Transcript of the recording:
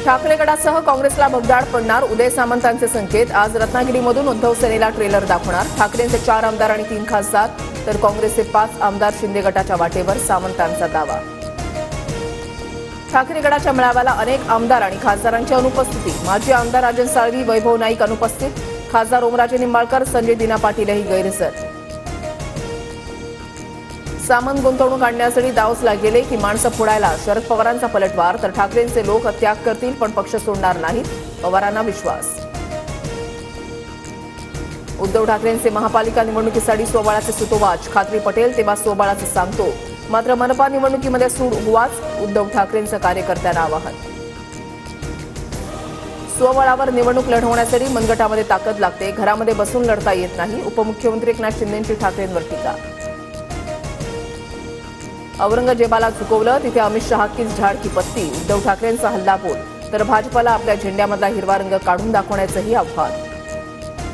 ठाकरे गटासह काँग्रेसला भगदाड पडणार, उदय सामंतांचे संकेत। आज रत्नागिरीमधून उद्धव सेनेला ट्रेलर दाखवणार। ठाकरेंचे 4 आमदार आणि 3 खासदार तर काँग्रेसचे 5 आमदार शिंदे गटाच्या वाटेवर, सामंतांचा दावा। ठाकरे गटाच्या मेळाव्याला अनेक आमदार आणि खासदारांची अनुपस्थिती। माजी आमदार राजन साळवी, वैभव नाईक अनुपस्थित। खासदार ओमराजे निंबाळकर, संजय दिना पाटीलही गैरहजर। सामंत गुंतवणूक आणण्यासाठी दावसला गेले की माणसं फोडायला, शरद पवारांचा पलटवार। तर ठाकरेंचे लोक त्याग करतील पण पक्ष सोडणार नाहीत, पवारांना विश्वास। उद्धव ठाकरेंचे महापालिका निवडणुकीसाठी स्वबळाचे सुतोवाच। खात्री पटेल तेव्हा स्वबळाचे सांगतो, मात्र मनपा निवडणुकीमध्ये सूड उवाच। उद्धव ठाकरेंचं कार्यकर्त्यांना आवाहन। स्वबळावर निवडणूक लढवण्यासाठी मनगटामध्ये ताकद लागते, घरामध्ये बसून लढता येत नाही। उपमुख्यमंत्री एकनाथ शिंदेंची ठाकरेंवर टीका। औरंगजेबाला झुकवलं तिथे अमित शहा कीच झाड की पत्ती, उद्धव ठाकरेंचा हल्लाबोल। तर भाजपला आपल्या झेंड्यामधला हिरवा रंग काढून दाखवण्याचंही आव्हान।